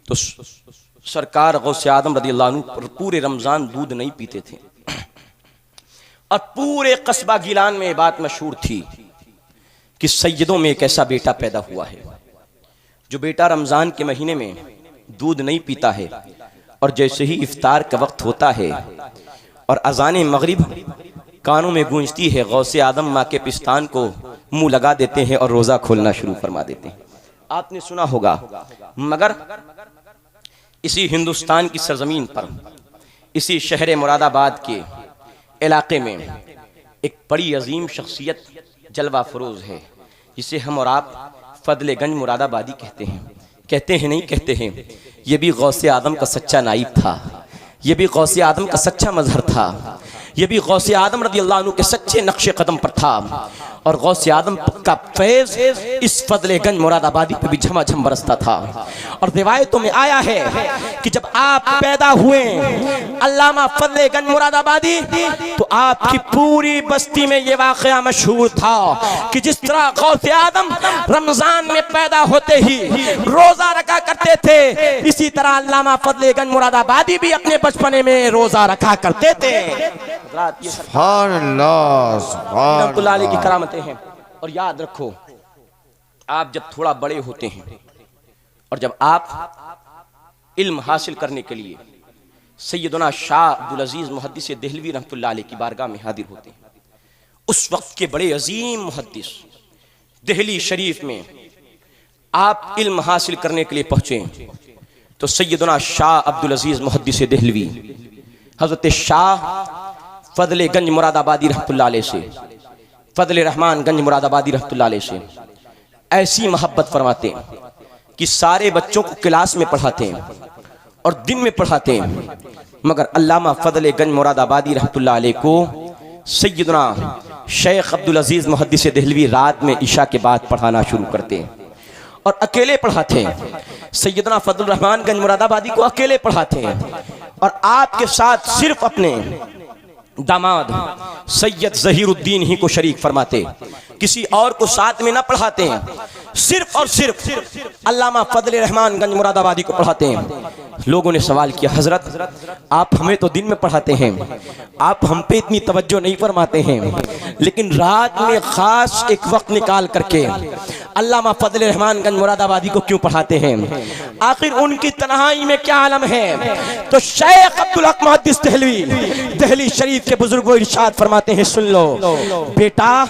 तो सरकार गौसे आदम रज़ियल्लाहु अन्हु पूरे रमज़ान दूध नहीं पीते थे और पूरे कस्बा गिलान में ये बात मशहूर थी कि सैयदों में एक ऐसा बेटा पैदा हुआ है जो बेटा रमज़ान के महीने में दूध नहीं पीता है और जैसे ही इफ्तार का वक्त होता है और अज़ान मगरिब कानों में गूंजती है, गौसे आदम माँ के पिस्तान को मुंह लगा देते हैं और रोज़ा खोलना शुरू फरमा देते हैं। आपने सुना होगा, मगर इसी हिंदुस्तान की सरजमीन पर, इसी शहर मुरादाबाद के इलाके में एक बड़ी अजीम शख्सियत जलवा फरोज है जिसे हम और आप फजले गंज मुरादाबादी कहते हैं नहीं कहते हैं। ये भी गौसे आदम का सच्चा नाइब था, ये भी गौसे आदम का सच्चा मजहर था, ये भी गौसे आदम रज़ियल्लाहु अन्हु के सच्चे नक्शे कदम पर था और गौसे आदम का फैज़ इस फजले गंज मुरादाबादी पे भी झमाझम बरसता था। और रिवायतों में आया है कि जब आप पैदा हुए अल्लामा फजले गंज मुरादाबादी तो आपकी पूरी बस्ती में ये वाक़या मशहूर था कि जिस तरह गौसे आदम रमज़ान में पैदा होते ही रोज़ा रखा करते थे, इसी तरह अल्लामा फजले गंज मुरादाबादी भी अपने बचपने में रोज़ा रखा करते थे। सुभान अल्लाह, सुभान अल्लाह की करामतें हैं। और याद रखो, आप जब थोड़ा बड़े होते हैं और जब आप इल्म हासिल करने के लिए सैयदना शाह अब्दुल अजीज मुहद्दिस देहलवी रहमतुल्लाह अलैह की बारगाह में हाजिर होते हैं, उस वक्त के बड़े अजीम मुहद्दिस दिल्ली शरीफ में आप इल्म हासिल करने के लिए पहुंचे तो सैयदना शाह अब्दुल अजीज मुहद्दिस देहलवी हजरत शाह फजले गंज मुरादाबादी रहमतुल्लाह अलैह से, फजले रहमान गंज मुरादाबादी रहमतुल्लाह अलैह से ऐसी मोहब्बत फरमाते कि सारे बच्चों को क्लास में पढ़ाते हैं और दिन में पढ़ाते हैं, मगर अल्लामा फजले गंज मुरादाबादी रहमतुल्लाह अलैह को सैयदना शेख अब्दुल अजीज मुहद्दिस देहलवी रात में इशा के बाद पढ़ाना शुरू करते हैं और अकेले पढ़ाते हैं। सैयदना फजल रहमान गंज मुरादाबादी को अकेले पढ़ाते हैं और आपके साथ सिर्फ अपने दामाद सैयद जहीरुद्दीन ही को शरीक फरमाते, किसी और को साथ में ना पढ़ाते हैं, सिर्फ और सिर्फ अल्लामा फजले रहमान गंज मुरादाबादी को पढ़ाते हैं। लोगों ने सवाल किया, हजरत आप हमें तो दिन में पढ़ाते हैं, आप हम पे इतनी तवज्जो नहीं फरमाते हैं, लेकिन रात में खास एक वक्त निकाल करके अल्लामा फजले रहमान गंज मुरादाबादी को क्यों पढ़ाते हैं? आखिर उनकी तन्हाई में क्या आलम है? तो शेख अब्दुल हक मुहद्दिस देहलवी दिल्ली शरीफ के बुजुर्ग वो इरशाद फरमाते हैं, सुन लो बेटा,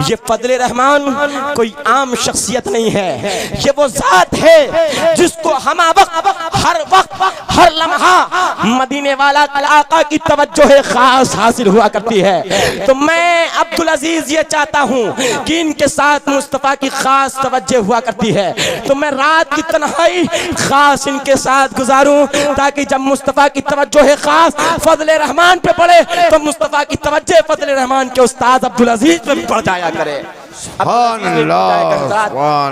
ये फजले रहमान कोई आम शख्सियत नहीं है, ये वो जात है जिसको हम हर वक्त हर लम्हा मदीने वाला आका की तवज्जो है खास हासिल हुआ करती है। तो मैं अब्दुल अजीज ये चाहता हूँ कि इनके साथ मुस्तफ़ा की खास तवज्जो हुआ करती है, तो मैं रात की तन्हाई खास इनके साथ गुजारूं ताकि जब मुस्तफ़ा की तवज्जो है खास फजले रहमान पे पड़े तो मुस्तफ़ा की तवज्जो फजले रहमान के उस्ताद अब्दुल अजीज पे भी पड़ जाया करे।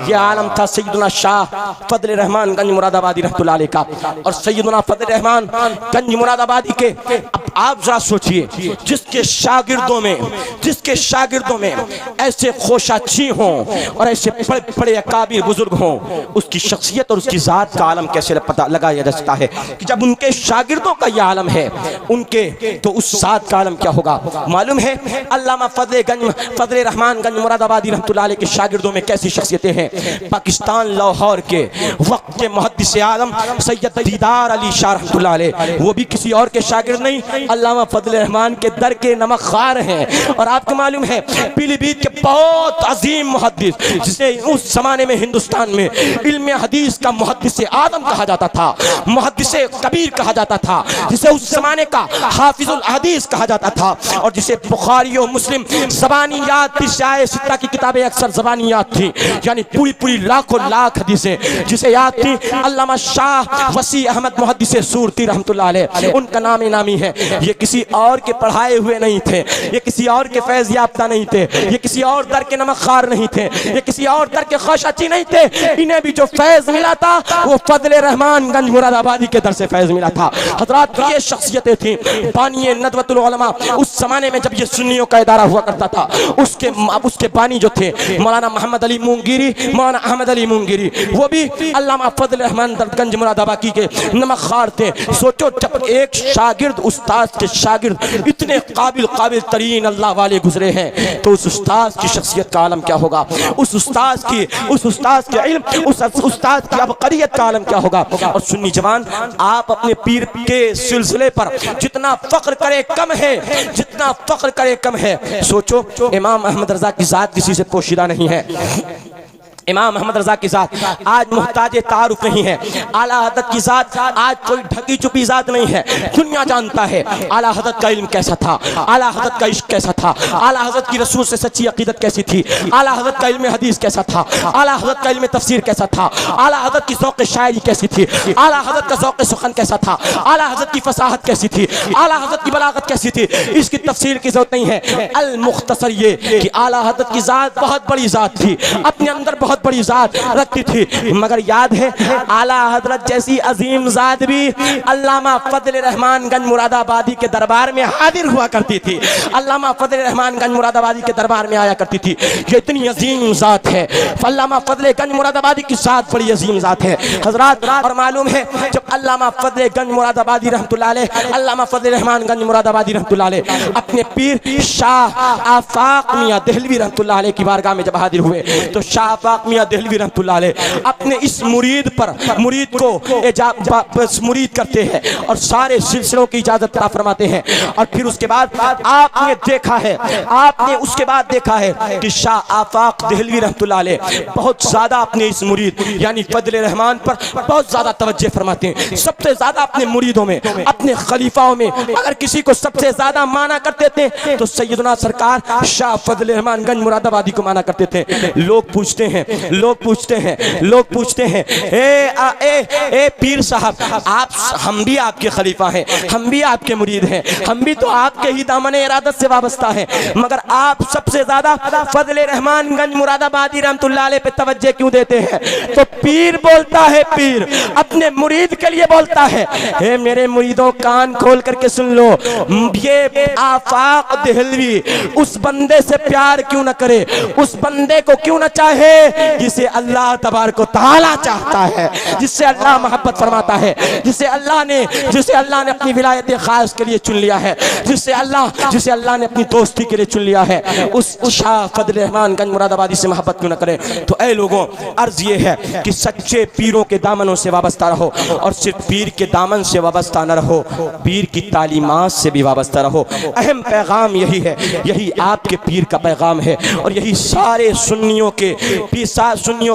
ये आलम था सैयदना शाह फजले रहमान गंज मुरादाबादी रहमतुल्लाह अलैह का और सैयदना फजले रहमान गंज मुरादाबादी के। अब आप जरा सोचिए, जिसके शागिर्दों में ऐसे खोशाची हों और ऐसे बड़े बड़े अकाबिर बुजुर्ग हों, उसकी शख्सियत और उसकी जात का आलम कैसे पता लगाया जा सकता है कि जब उनके शागिर्दों का यह आलम है उनके, तो उस जात का आलम क्या होगा? मालूम है अल्लामा फजले रहमान गंज मुरादाबादी रहमतुल्लाह अलैह के शागिर्दों में कैसी शख्सियतें हैं। पाकिस्तान लाहौर के वक्त के मुहद्दिस आज़म सैयद दीदार अली शाह रहमतुल्लाह अलैह, वो भी किसी और के शागिर्द नहीं, अल्लामा फजले रहमान के दर के नमकखार हैं। और आपको मालूम है पीलीभीत के बहुत अजीम मुहद्दिस, जिसे उस जमाने में हिंदुस्तान में इल्म हदीस का मुहद्दिस आज़म कहा जाता था, मुहद्दिस कबीर कहा जाता था, जिसे उस जमाने का हाफिजुल हदीस कहा जाता था और जिसे बुखारी और मुस्लिम ज़बानियात सित्ता की किताबें अक्सर ज़बानियात थी, यानी पूरी लाखों लाख हदीसें जिसे याद थी। अल्लामा शाह वसी अहमद मुहद्दिस सूरती रहमतुल्लाह अलैह, उनका नाम नामी है। ये किसी और के पढ़ाए हुए नहीं थे, ये किसी और के फैज़ याफ्ता नहीं थे, ये किसी और दर के नमकखार नहीं थे, ये किसी और दर के ख़ाशाची नहीं थे। इन्हें भी जो फैज़ मिला था वो फजले रहमान गंज मुरादाबादी के दर से फैज़ मिला था। हज़रात ये शख्सियतें थी बानी नदवतुल उलमा। उस ज़माने में जब ये सुन्नियों का इदारा हुआ करता था, उसके बानी जो थे मौलाना मोहम्मद अली मुंगिरी, मौलाना अहमद अली मुंगिरी, वो भी अल्लामा फजल रहमान गंज मुरादाबादी के नमकखार थे। सोचो जब एक शागिर्द उस्ताद के शागिर्द इतने काबिल तरीन अल्लाह वाले गुजरे हैं तो उस उस्ताद की शख्सियत का आलम क्या होगा, उस उस्ताद के इल्म, उस उस्ताद की अबकरियत का आलम क्या होगा। और सुन्नी जवान, आप अपने पीर के सिलसिले पर जितना फख्र करे कम है, जितना फख्र करे कम है। सोचो इमाम अहमद रजा की जात किसी से पोशीदा नहीं है। इमाम अहमद रजा की जात आज मुहताज तारुफ नहीं है। आला हज़रत की जात आज कोई ढकी छुपी जात नहीं है। दुनिया जानता है आला हज़रत का इल्म कैसा था, आला हज़रत का इश्क कैसा था, आला हज़रत की रसूल से सच्ची अकीदत कैसी थी, आला हज़रत का इल्म हदीस कैसा था, आला हज़रत का इल्म तफसीर कैसा था, आला हज़रत की ज़ौक़ शायरी कैसी थी, आला हज़रत का ज़ौक़ सुखन कैसा था, आला हज़रत की फसाहत कैसी थी, आला हज़रत की बलागत कैसी थी। इसकी तफसीर की ज़रूरत नहीं है। अल मुख्तसर ये कि आला हज़रत की जात बहुत बड़ी जात थी, अपने अंदर बहुत बड़ी जात रखती थी। मगर याद है आला हजरत जैसी अजीम जात भी अल्लामा फजल रहमान गंज मुरादाबादी के दरबार में हाजिर हुआ करती थी। अल्लामा फजल रहमान गंज मुरादाबादी के दरबार में आया करती थी। ये इतनी अजीम जात है, अल्लामा फजल गंज मुरादाबादी की जात बड़ी अजीम जात है हजरात। और मालूम है जब अल्लामा फजल गंज मुरादाबादी रहमतुल्लाह अलैह, अल्लामा फजल रहमान गंज मुरादाबादी रहमतुल्लाह अलैह अपने पीर शाह आफाक मियां देहलवी रहमतुल्लाह अलैह की बारगाह में जब हाजिर हुए तो शाह आफाक मियां देहलवी रहमतुल्लाह अलैह अपने इस मुरीद को मुरीद करते हैं और सारे सिलसिलों की इजाजत अता फरमाते हैं। और फिर उसके बाद आपने उसके बाद देखा है कि शाह आफाक देहलवी रहमतुल्लाह अलैह बहुत ज्यादा अपने इस मुरीद यानी फजल रहमान पर बहुत ज्यादा तवज्जो फरमाते हैं। सबसे ज्यादा अपने मुरीदों में, अपने खलीफाओं में अगर किसी को सबसे ज्यादा माना करते थे तो सैयदना सरकार शाह फजल रहमान गंज मुरादाबादी को माना करते थे। लोग पूछते हैं ए पीर साहब, आप हम भी आपके खलीफा हैं, हम भी आपके मुरीद हैं, हम भी तो आपके ही दामने इरादत से वाबस्ता हैं, मगर आप सबसे ज्यादा फजल रहमान गंज मुरादाबादी रहमतुल्लाह अलैह पे तवज्जो क्यों देते हैं। तो पीर बोलता है, पीर अपने मुरीद के लिए बोलता है, हे मेरे मुरीदों कान खोल करके सुन लो, ये आफाक देहलवी उस बंदे से प्यार क्यों न करे, उस बंदे को क्यों न चाहे जिसे अल्लाह तबारक व तआला चाहता है, जिससे अल्लाह मोहब्बत फरमाता है, जिसे अल्लाह ने अपनी विलायत खास के लिए चुन लिया है, जिसे अल्लाह ने अपनी दोस्ती के लिए चुन लिया है। उस शाह फजल रहमान गंज मुरादाबादी से मोहब्बत क्यों न करें। तो ऐ लोगों, अर्ज ये है कि सच्चे पीरों के दामनों से वाबस्ता रहो और सिर्फ पीर के दामन से वाबस्ता न रहो, पीर की तालीमात से भी वाबस्ता रहो। अहम पैगाम यही है, यही आपके पीर का पैगाम है और यही सारे सुन्नियों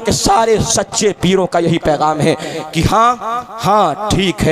के सारे सच्चे पीरों का यही पैगाम है कि हाँ ठीक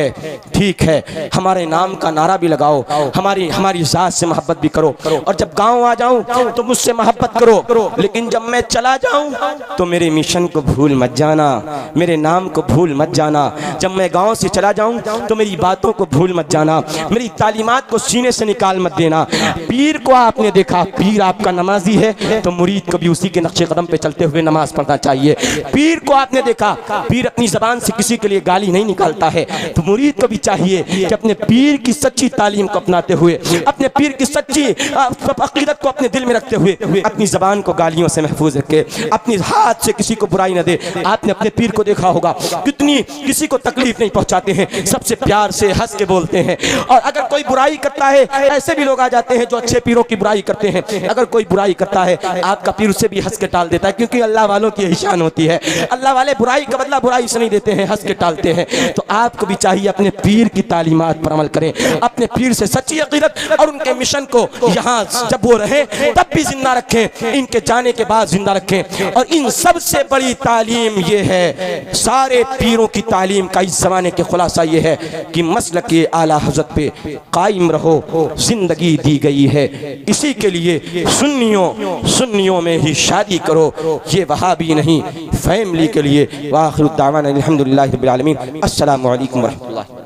है, हमारे नाम का नारा भी लगाओ, हमारी जात से मोहब्बत भी करो, और जब गांव आ जाऊं तो मुझसे मोहब्बत करो, लेकिन जब मैं चला जाऊं तो मेरे मिशन को भूल मत जाना, मेरे नाम को भूल मत जाना। जब मैं गांव से चला जाऊं तो मेरी बातों को भूल मत जाना, मेरी तालीमात को सीने से निकाल मत देना। पीर को आपने देखा, पीर आपका नमाजी है तो मुरीद को भी उसी के नक्शे कदम पे चलते हुए नमाज पढ़ना चाहिए। पीर को आपने देखा, पीर अपनी जबान से किसी के लिए गाली नहीं निकालता है, तो मुरीद को भी चाहिए कि अपने पीर की सच्ची तालीम को अपनाते हुए, अपने पीर की सच्ची अकीदत को अपने दिल में रखते हुए अपनी जबान को गालियों से महफूज रखे, अपनी हाथ से किसी को बुराई न दे। आपने अपने पीर को देखा होगा कितनी किसी को तकलीफ नहीं पहुंचाते हैं, सबसे प्यार से हंस के बोलते हैं। और अगर कोई बुराई करता है, ऐसे भी लोग आ जाते हैं जो अच्छे पीरों की बुराई करते हैं, अगर कोई बुराई करता है आपका पीर उसे भी हंस के टाल देता है, क्योंकि अल्लाह वालों की यही शान होती है, अल्लाह वाले बुराई का बदला बुराई से नहीं देते हैं, हंस के टालते हैं। तो आपको भी चाहिए अपने पीर की तालीमात पर अमल करें, अपने पीर से सच्ची अकीदत और उनके मिशन को यहाँ जब वो रहे तब भी जिंदा रखें, इनके जाने के बाद जिंदा रखें। और इन सबसे बड़ी तालीम ये है, सारे पीरों की तालीम का इस जमाने के खुलासा ये है कि मसलक आला हज़रत पे कायम रहो, जिंदगी दी गई है इसी के लिए। सुन्नियों में ही शादी करो, ये वहाबी नहीं, फैमिली के लिए। वाखिर दावाना अल्हम्दुलिल्लाहि रब्बिल आलमीन। अस्सलामु अलैकुम व रहमतुल्लाह।